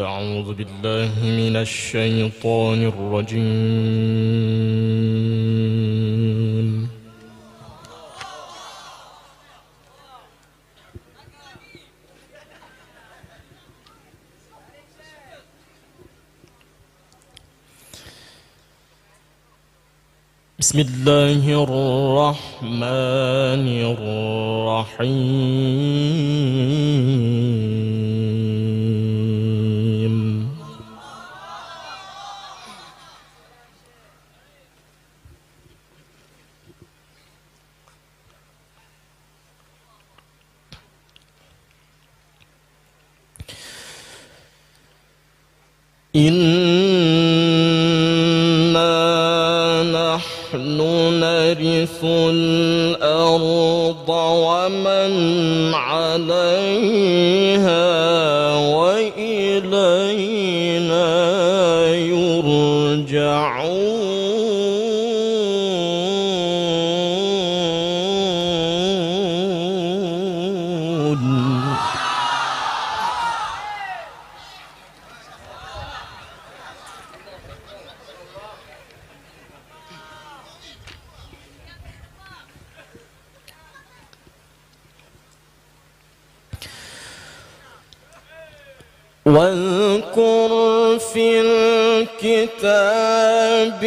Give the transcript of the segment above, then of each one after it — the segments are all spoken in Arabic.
أعوذ بالله من الشيطان الرجيم. بسم الله الرحمن الرحيم. نحن نرث الأرض ومن عليها وإلينا يرجعون. واذكر في الكتاب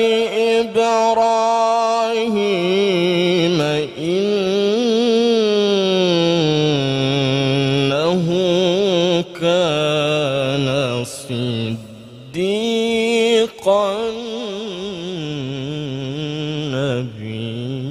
إبراهيم إنه كان صديقا نبيا.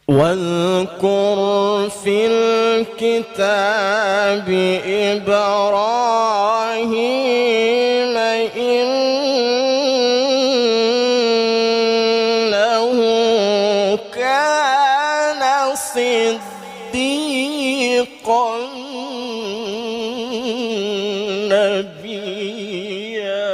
واذكر في الكتاب إبراهيم إنه كان صديقا نبيا.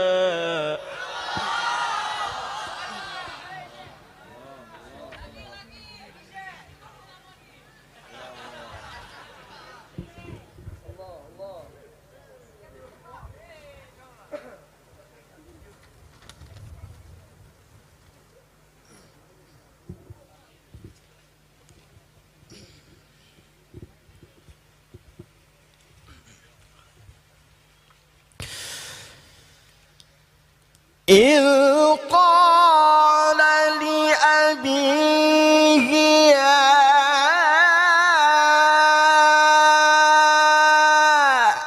إذ قال لأبيه يا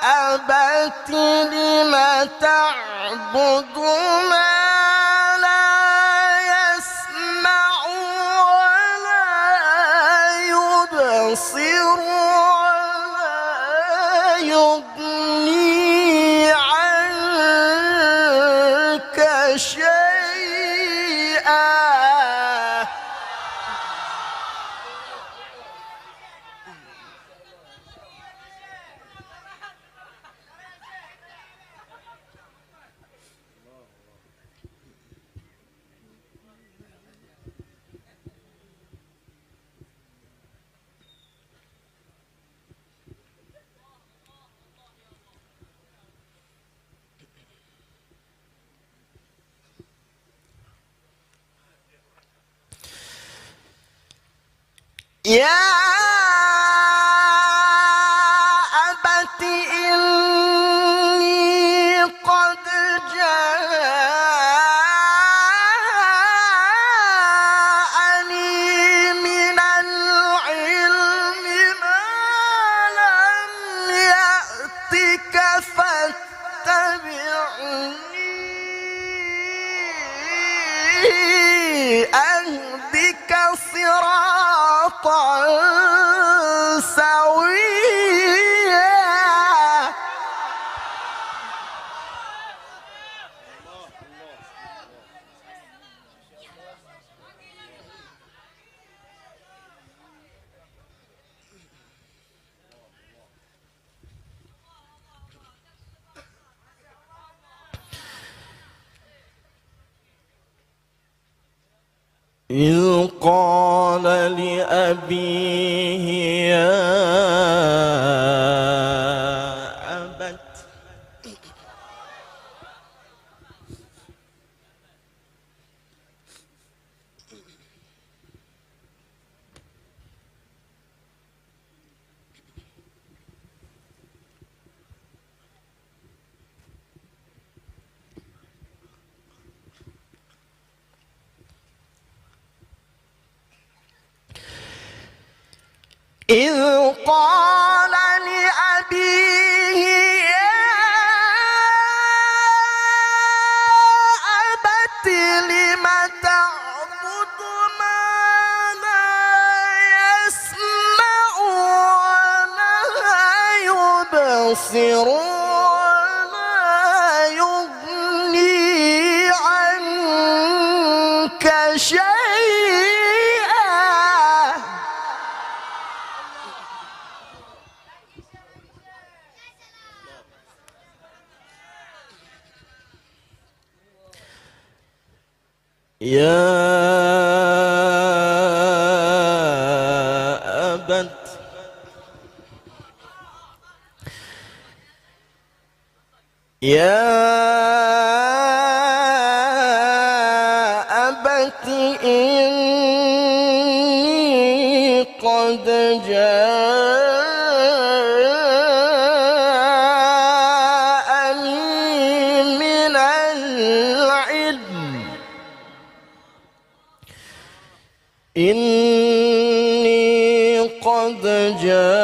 أبت لم تعبد ما لا يسمع ولا يبصر ولا يغني عنك شيئا. يا أبت إني قد جاءني من العلم ما لم يأتك فاتبعني أهدك صراطا قال لأبيه يا أبت إذ قال لأبيه يا أبت لم تعبد ما لا يسمع ولا يبصر ولا يغني عنك شيئا. يا أبت إني قد جاءني من العلم إني قد جاءني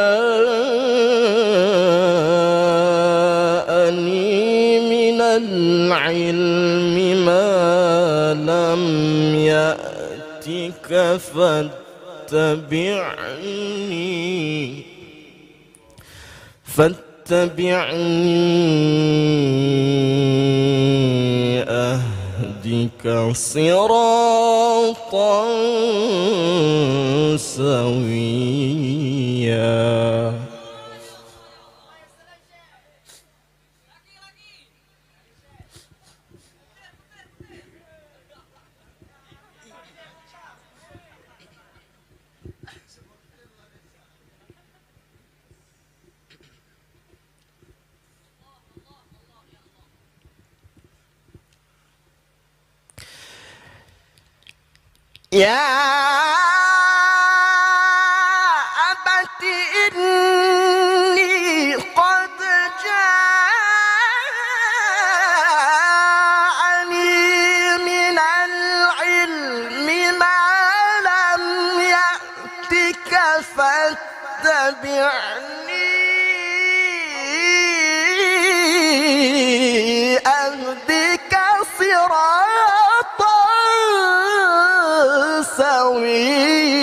من العلم ما لم يأتك فاتبعني أهدك صراطا سويا. يا أبت إني قد جاءني من العلم ما لم يأتك فاتبعني أهدك صراطا سويا.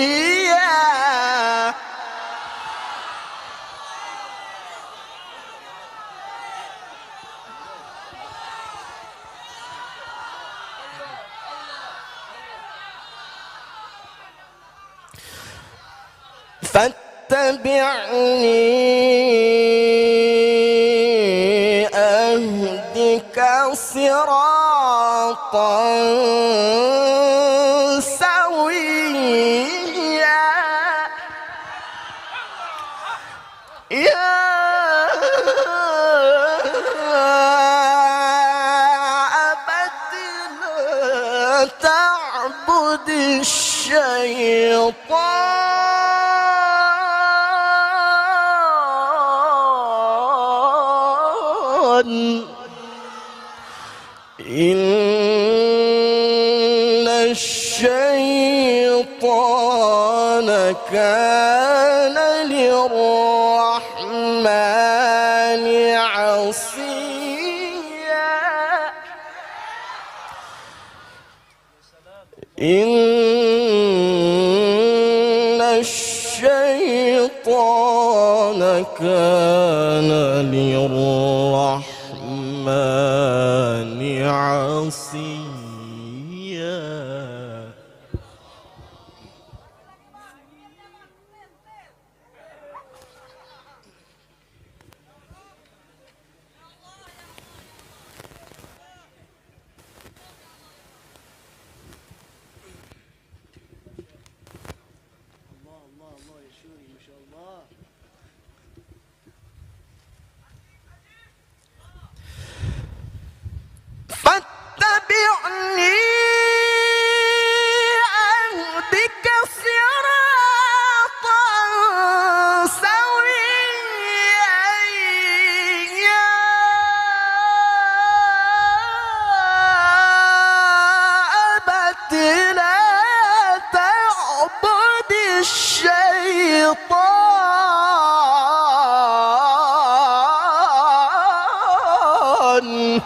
فاتبعني أهدك صراطا سويا. يا أبت لا تعبد الشيطان إن الشيطان كان للرحمن عصيا. إن الشيطان كان للرحمن عصيا. فاتبعني أهدك صراطا سويا يا أبت لا تعبد الشيطان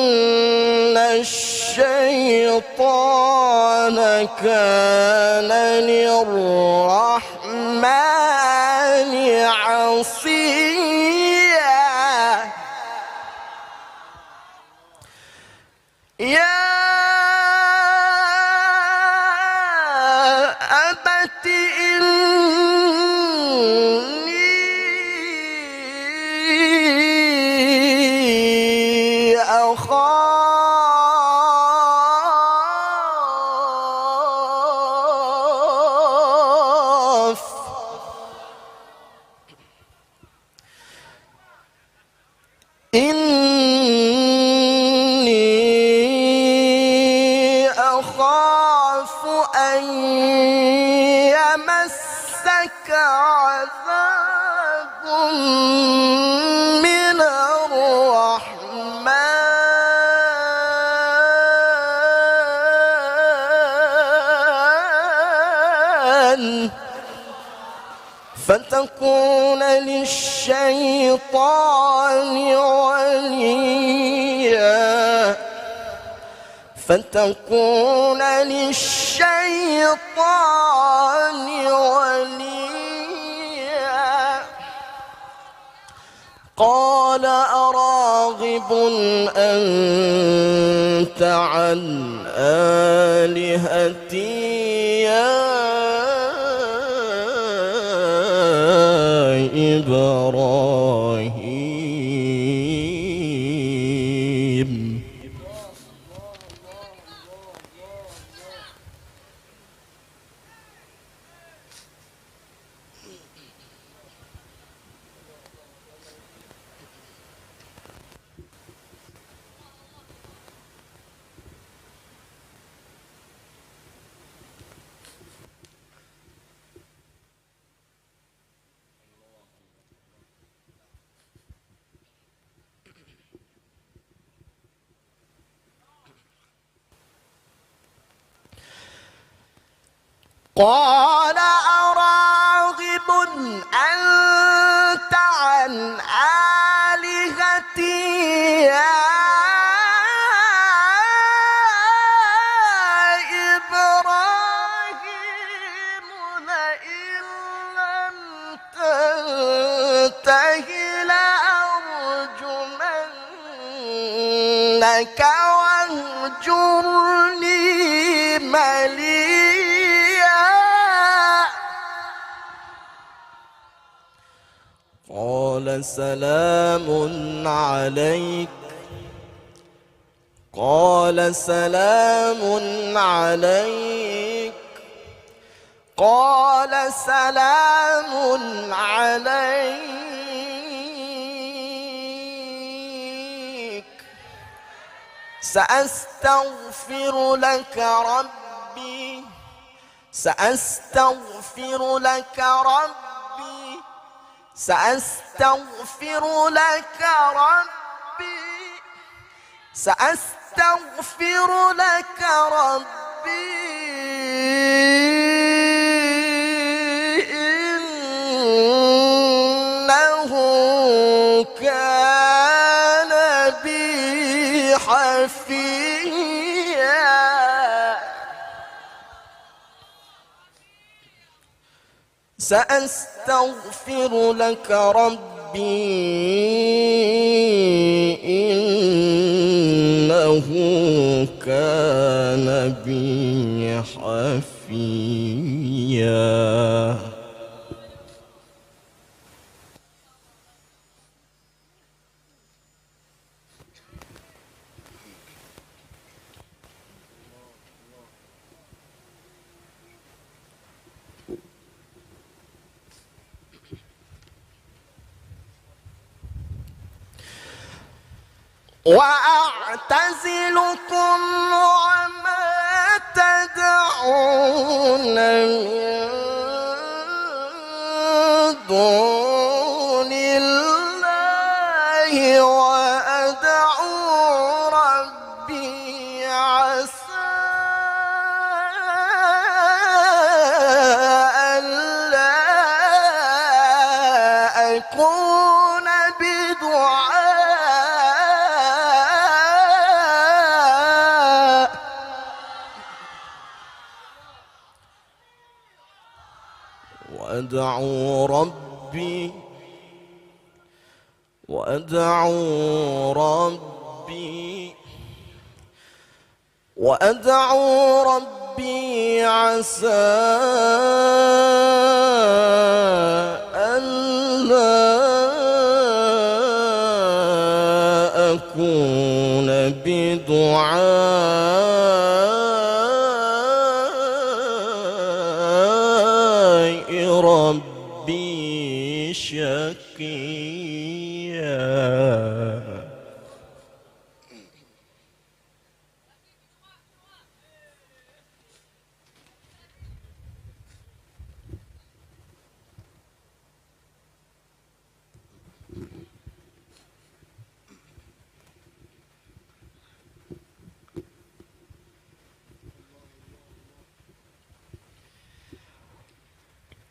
إن الشيطان كان للرحمن عصيا يا أبت إني أخاف إني أخاف أن يمسك عذاب من الرحمن فتكون للشيطان وليا فتكون للشيطان وليا قال أراغب أنت عن آلهتي يا إبراهيم قال أراغب أنت عن آلهتي يا إبراهيم لئن لم تنته لأرجمنك واهجرني مليا قال سلام عليك قال سلام عليك قال سلام عليك سأستغفر لك ربي سأستغفر لك ربي سأستغفر لك ربي سأستغفر لك ربي إنه كان بي حفيا سأستغفر لك ربي إنه كان بي حفيا وأعتزلكم وما تدعون من دون الله وأدعو ربي عسى ألا أكون وأدعو ربي عسى ألا أكون بدعاء ربي شقيا.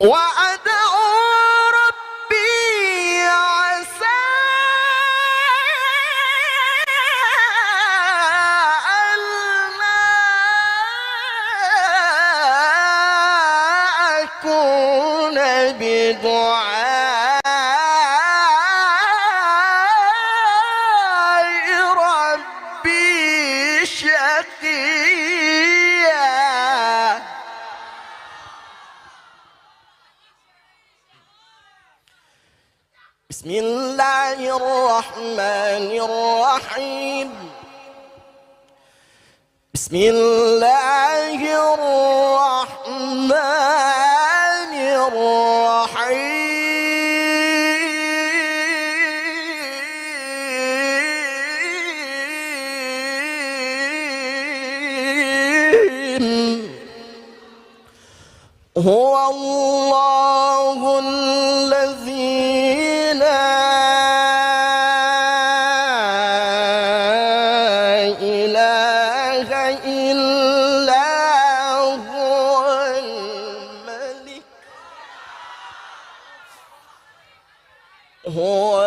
وأدعو ربي عسى ألا أكون بدعاء ربي شقيا. بسم الله الرحمن الرحيم. بسم الله الرحمن الرحيم. هو الله الذي لا إله إلا هو الملك. هو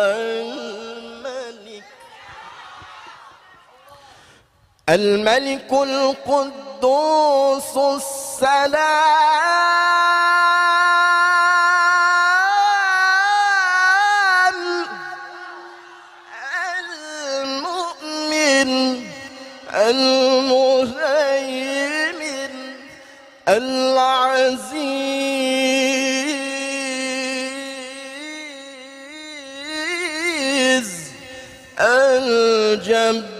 الملك القدوس السلام المؤمن المهيمن العزيز الجبار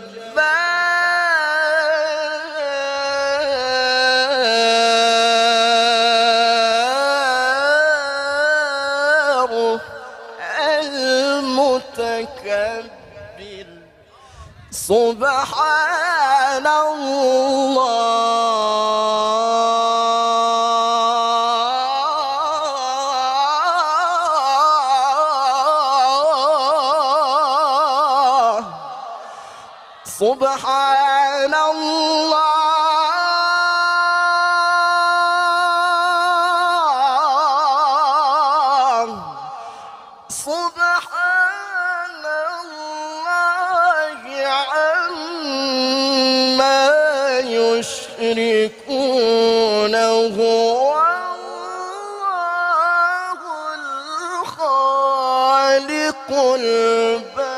المتكبر. سبحان الله. سبحان الله. سبحان الله عما يشركون. هو الله الخالق البارئ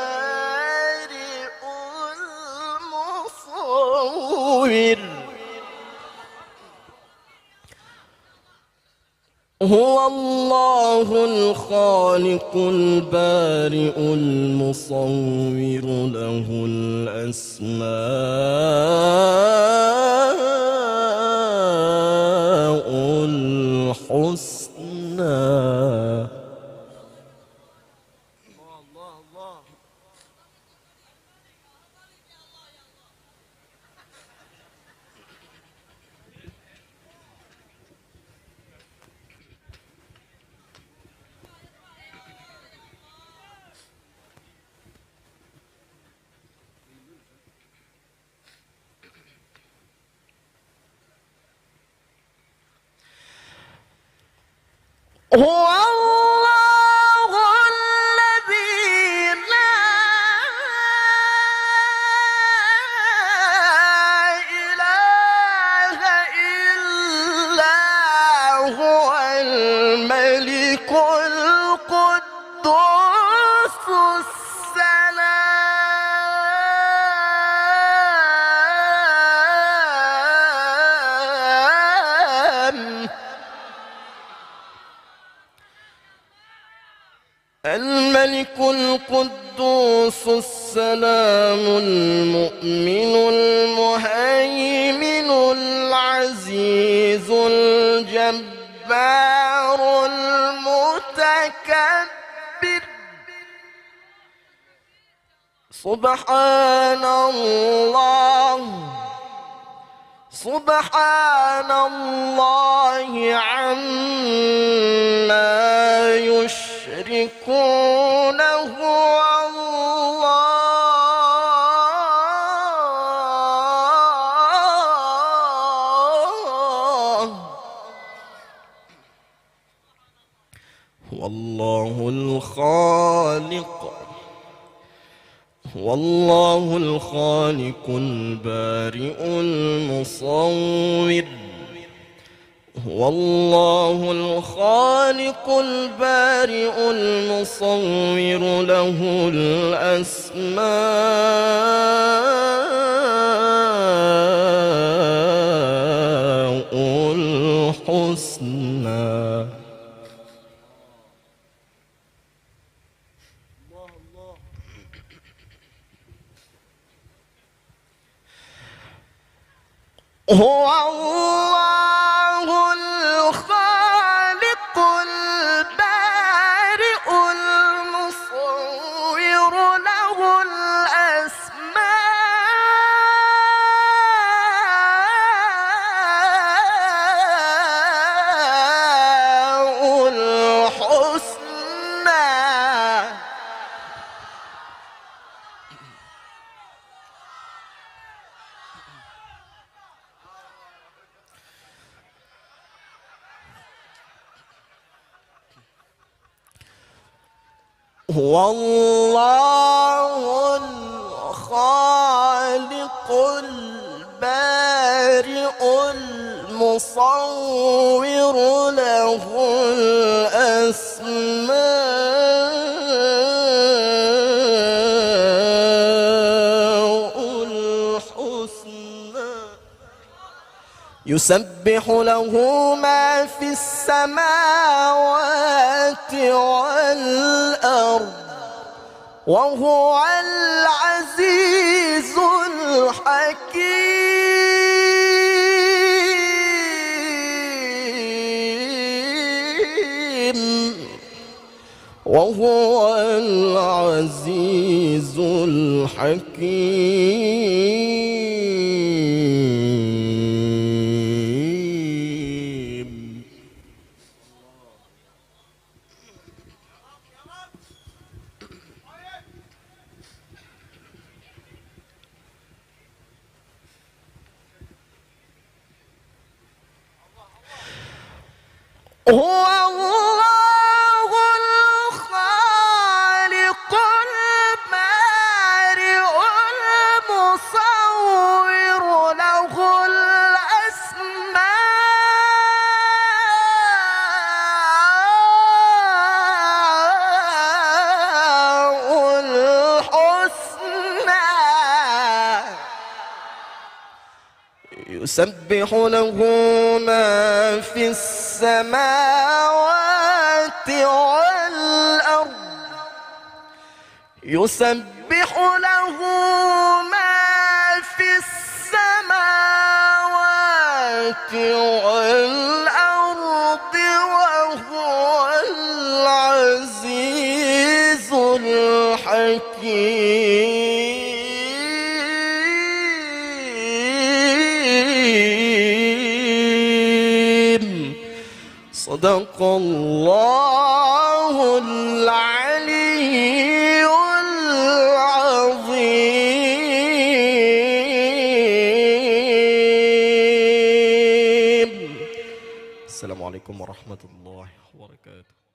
المصور. هو الله الخالق البارئ المصور له الأسماء الحسنى. هو الله الذي لا إله إلا هو الملك القدوس السلام الملك القدوس السلام المؤمن المهيمن العزيز الجبار المتكبر سبحان الله سبحان الله عما يشركون هو الله الخالق والله الخالق البارئ المصور والله الخالق البارئ المصور له الأسماء الحسنى هو الله الخالق البارئ المصور له الأسماء الحسنى هو الله الخالق البارئ المصور له الأسماء الحسنى يسبح له ما في السماوات والأرض وهو العزيز الحكيم وهو العزيز الحكيم هو الله الخالق البارئ المصور له الأسماء الحسنى يسبح له ما في السماوات والأرض يسبح له ما في السماوات والأرض وهو العزيز الحكيم صدق الله العلي العظيم. السلام عليكم ورحمة الله warahmatullahi wabarakatuh.